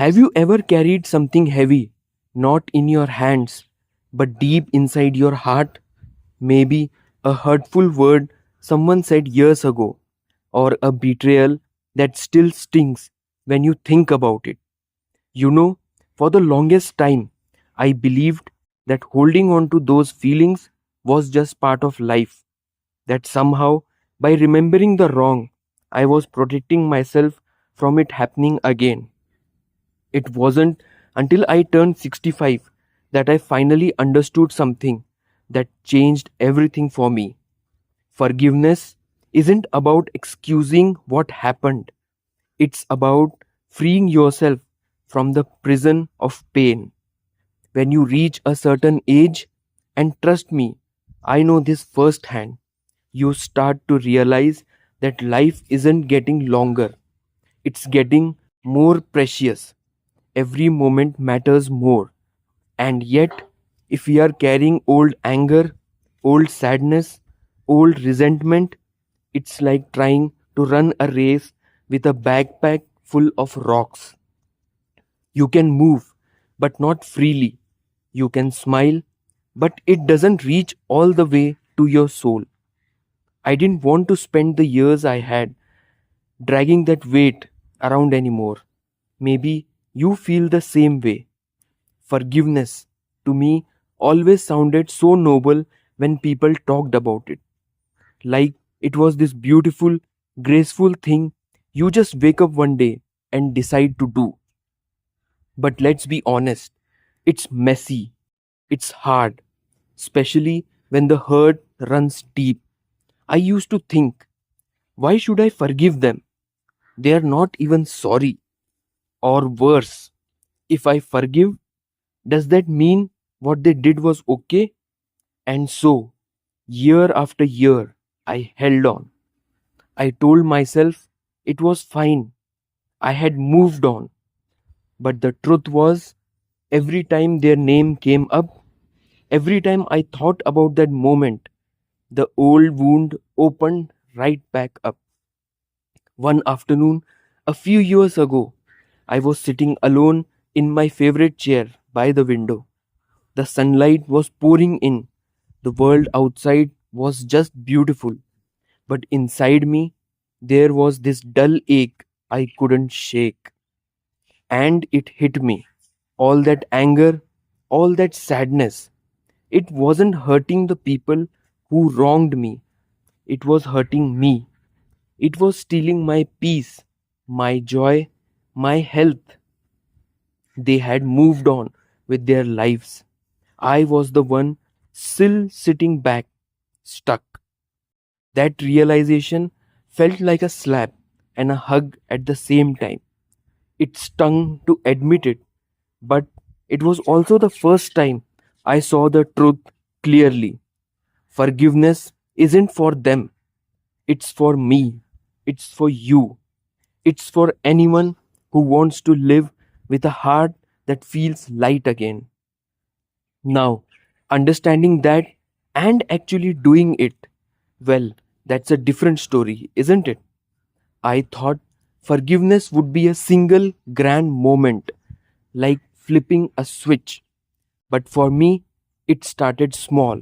Have you ever carried something heavy, not in your hands, but deep inside your heart? Maybe a hurtful word someone said years ago, or a betrayal that still stings when you think about it. You know, for the longest time, I believed that holding on to those feelings was just part of life, that somehow, by remembering the wrong, I was protecting myself from it happening again. It wasn't until I turned 65 that I finally understood something that changed everything for me. Forgiveness isn't about excusing what happened, it's about freeing yourself from the prison of pain. When you reach a certain age, and trust me, I know this firsthand, you start to realize that life isn't getting longer, it's getting more precious. Every moment matters more. And yet, if we are carrying old anger, old sadness, old resentment, it's like trying to run a race with a backpack full of rocks. You can move, but not freely. You can smile, but it doesn't reach all the way to your soul. I didn't want to spend the years I had dragging that weight around anymore. Maybe you feel the same way. Forgiveness, to me, always sounded so noble when people talked about it. Like it was this beautiful, graceful thing you just wake up one day and decide to do. But let's be honest, it's messy, it's hard, especially when the hurt runs deep. I used to think, why should I forgive them? They are not even sorry. Or worse, if I forgive, does that mean what they did was okay? And so, year after year, I held on. I told myself it was fine. I had moved on. But the truth was, every time their name came up, every time I thought about that moment, the old wound opened right back up. One afternoon, a few years ago, I was sitting alone in my favorite chair by the window. The sunlight was pouring in. The world outside was just beautiful. But inside me, there was this dull ache I couldn't shake. And it hit me. All that anger, all that sadness. It wasn't hurting the people who wronged me. It was hurting me. It was stealing my peace, my joy, my health. They had moved on with their lives. I was the one still sitting back, stuck. That realization felt like a slap and a hug at the same time. It stung to admit it, but it was also the first time I saw the truth clearly. Forgiveness isn't for them, it's for me, it's for you, it's for anyone who wants to live with a heart that feels light again. Now, understanding that and actually doing it, well, that's a different story, isn't it? I thought forgiveness would be a single grand moment, like flipping a switch. But for me, it started small,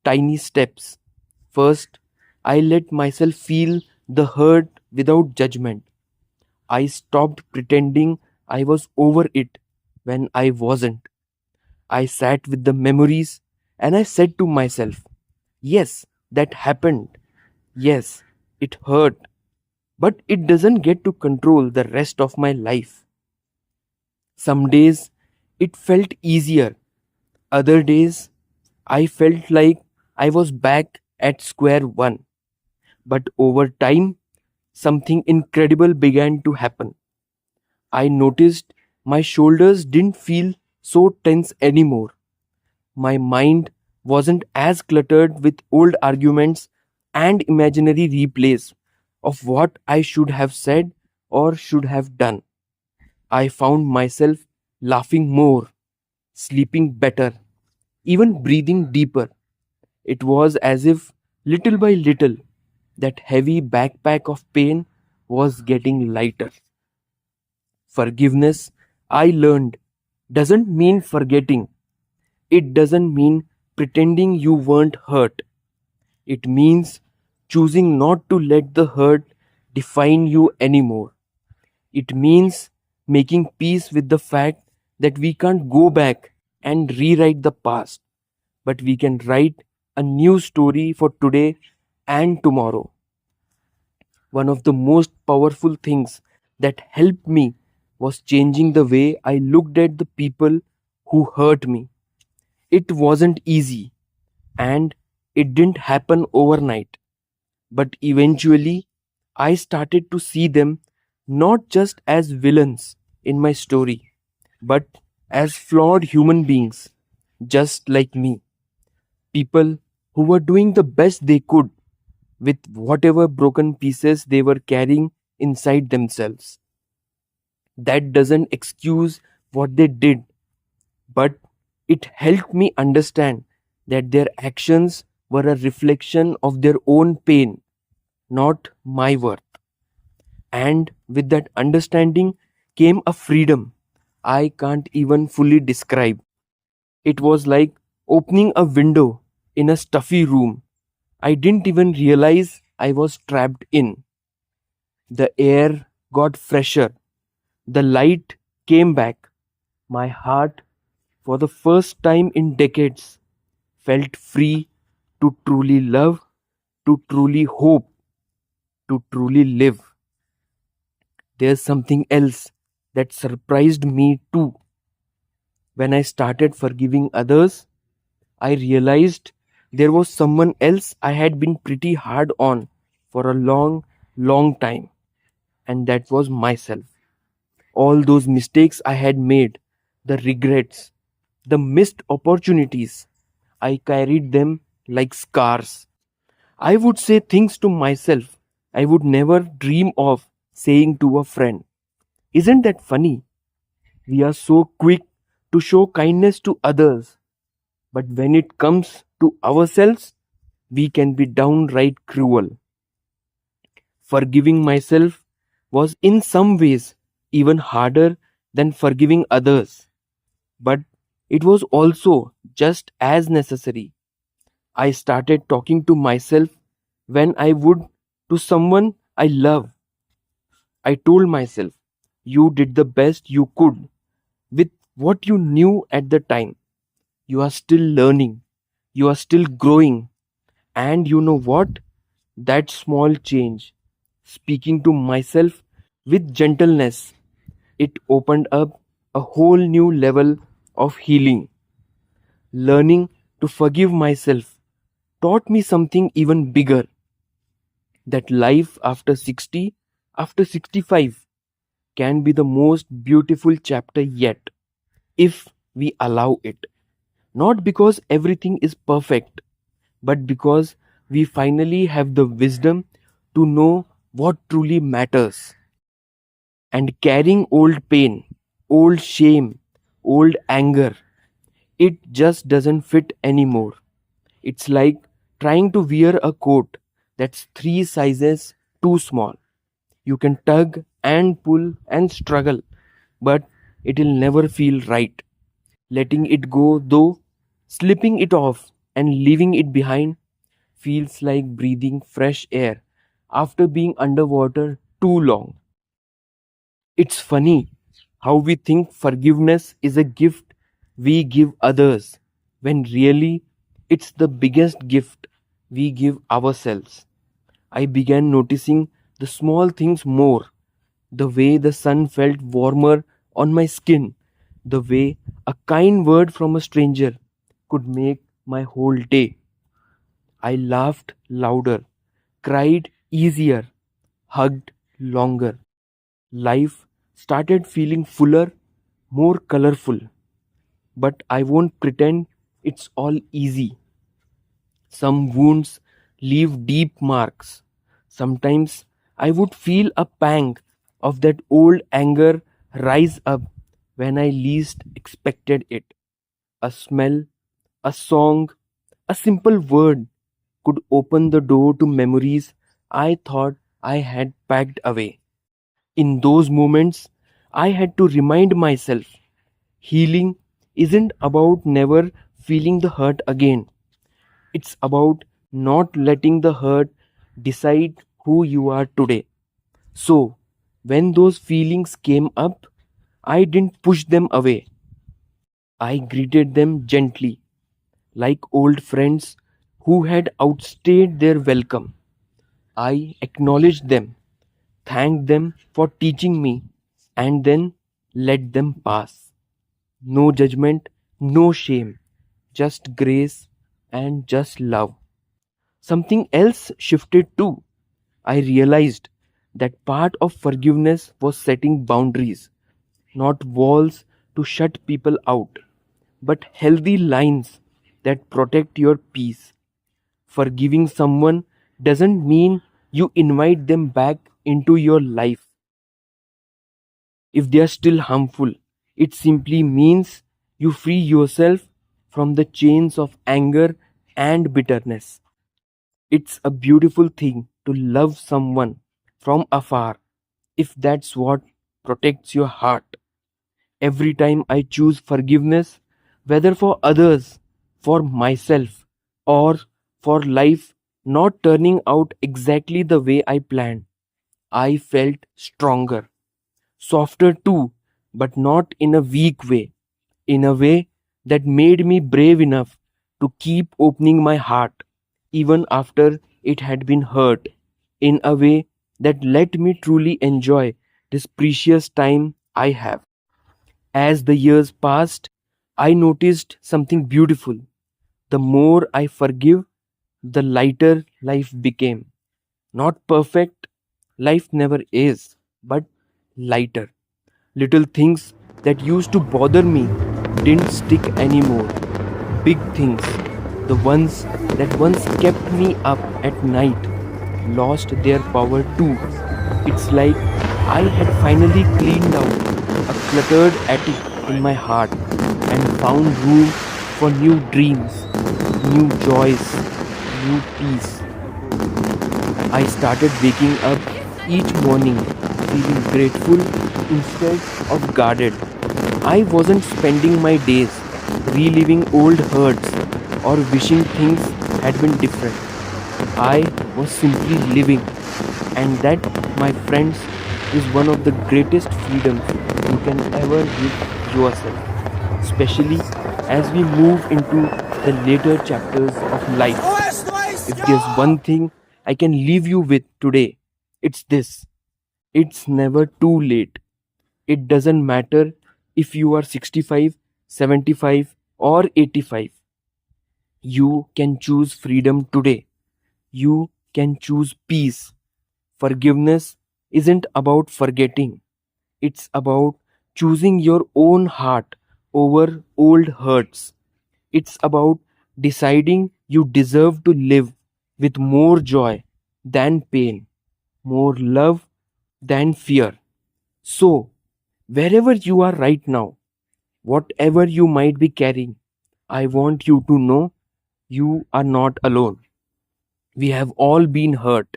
tiny steps. First, I let myself feel the hurt without judgment. I stopped pretending I was over it when I wasn't. I sat with the memories and I said to myself, yes, that happened. Yes, it hurt. But it doesn't get to control the rest of my life. Some days it felt easier. Other days I felt like I was back at square one. But over time, something incredible began to happen. I noticed my shoulders didn't feel so tense anymore. My mind wasn't as cluttered with old arguments and imaginary replays of what I should have said or should have done. I found myself laughing more, sleeping better, even breathing deeper. It was as if, little by little, that heavy backpack of pain was getting lighter. Forgiveness I learned doesn't mean forgetting. It doesn't mean pretending you weren't hurt. It means choosing not to let the hurt define you anymore. It means making peace with the fact that we can't go back and rewrite the past, but we can write a new story for today and tomorrow. One of the most powerful things that helped me was changing the way I looked at the people who hurt me. It wasn't easy and it didn't happen overnight, but eventually I started to see them not just as villains in my story, but as flawed human beings, just like me. People who were doing the best they could with whatever broken pieces they were carrying inside themselves. That doesn't excuse what they did, but it helped me understand that their actions were a reflection of their own pain, not my worth. And with that understanding came a freedom I can't even fully describe. It was like opening a window in a stuffy room I didn't even realize I was trapped in. The air got fresher, the light came back. My heart, for the first time in decades, felt free to truly love, to truly hope, to truly live. There's something else that surprised me too. When I started forgiving others, I realized there was someone else I had been pretty hard on for a long, long time, and that was myself. All those mistakes I had made, the regrets, the missed opportunities, I carried them like scars. I would say things to myself I would never dream of saying to a friend. Isn't that funny? We are so quick to show kindness to others, but when it comes to ourselves, we can be downright cruel. Forgiving myself was in some ways even harder than forgiving others, but it was also just as necessary. I started talking to myself when I would to someone I love. I told myself, you did the best you could with what you knew at the time. You are still learning, you are still growing, and you know what? That small change, speaking to myself with gentleness, it opened up a whole new level of healing. Learning to forgive myself taught me something even bigger, that life after 60, after 65, can be the most beautiful chapter yet if we allow it. Not because everything is perfect, but because we finally have the wisdom to know what truly matters. And carrying old pain, old shame, old anger, it just doesn't fit anymore. It's like trying to wear a coat that's three sizes too small. You can tug and pull and struggle, but it'll never feel right. Letting it go, though, slipping it off and leaving it behind, feels like breathing fresh air after being underwater too long. It's funny how we think forgiveness is a gift we give others, when really it's the biggest gift we give ourselves. I began noticing the small things more, the way the sun felt warmer on my skin, the way a kind word from a stranger could make my whole day. I laughed louder, cried easier, hugged longer. Life started feeling fuller, more colorful. But I won't pretend it's all easy. Some wounds leave deep marks. Sometimes I would feel a pang of that old anger rise up when I least expected it. A smell, a song, a simple word could open the door to memories I thought I had packed away. In those moments, I had to remind myself healing isn't about never feeling the hurt again. It's about not letting the hurt decide who you are today. So, when those feelings came up, I didn't push them away. I greeted them gently, like old friends who had outstayed their welcome. I acknowledged them, thanked them for teaching me, and then let them pass. No judgment, no shame, just grace and just love. Something else shifted too. I realized that part of forgiveness was setting boundaries, not walls to shut people out, but healthy lines that protect your peace. Forgiving someone doesn't mean you invite them back into your life if they are still harmful. It simply means you free yourself from the chains of anger and bitterness. It's a beautiful thing to love someone from afar if that's what protects your heart. Every time I choose forgiveness, whether for others, for myself, or for life not turning out exactly the way I planned, I felt stronger, softer too, but not in a weak way, in a way that made me brave enough to keep opening my heart, even after it had been hurt, in a way that let me truly enjoy this precious time I have. As the years passed, I noticed something beautiful. The more I forgive, the lighter life became. Not perfect, life never is, but lighter. Little things that used to bother me didn't stick anymore. Big things, the ones that once kept me up at night, lost their power too. It's like I had finally cleaned out a cluttered attic in my heart and found room for new dreams, new joys, new peace. I started waking up each morning feeling grateful instead of guarded. I wasn't spending my days reliving old hurts or wishing things had been different. I was simply living, and that, my friends, is one of the greatest freedoms you can ever give yourself, especially as we move into the later chapters of life. If there's one thing I can leave you with today, it's this: it's never too late. It doesn't matter if you are 65, 75, or 85. You can choose freedom today. You can choose peace. Forgiveness isn't about forgetting, it's about choosing your own heart over old hurts. It's about deciding you deserve to live with more joy than pain, more love than fear. So, wherever you are right now, whatever you might be carrying, I want you to know you are not alone. We have all been hurt.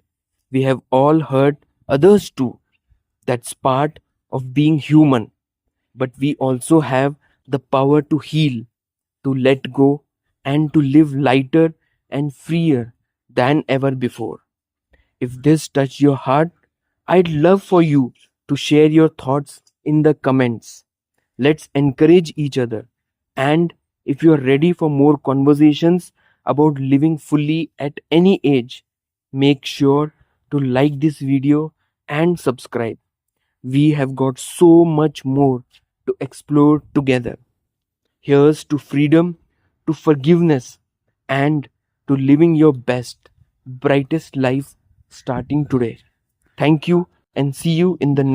We have all hurt others too. That's part of being human. But we also have the power to heal, to let go, and to live lighter and freer than ever before. If this touched your heart, I'd love for you to share your thoughts in the comments. Let's encourage each other. And if you're ready for more conversations about living fully at any age, make sure to like this video and subscribe. We have got so much more to explore together. Here's to freedom, to forgiveness, and to living your best, brightest life starting today. Thank you and see you in the next.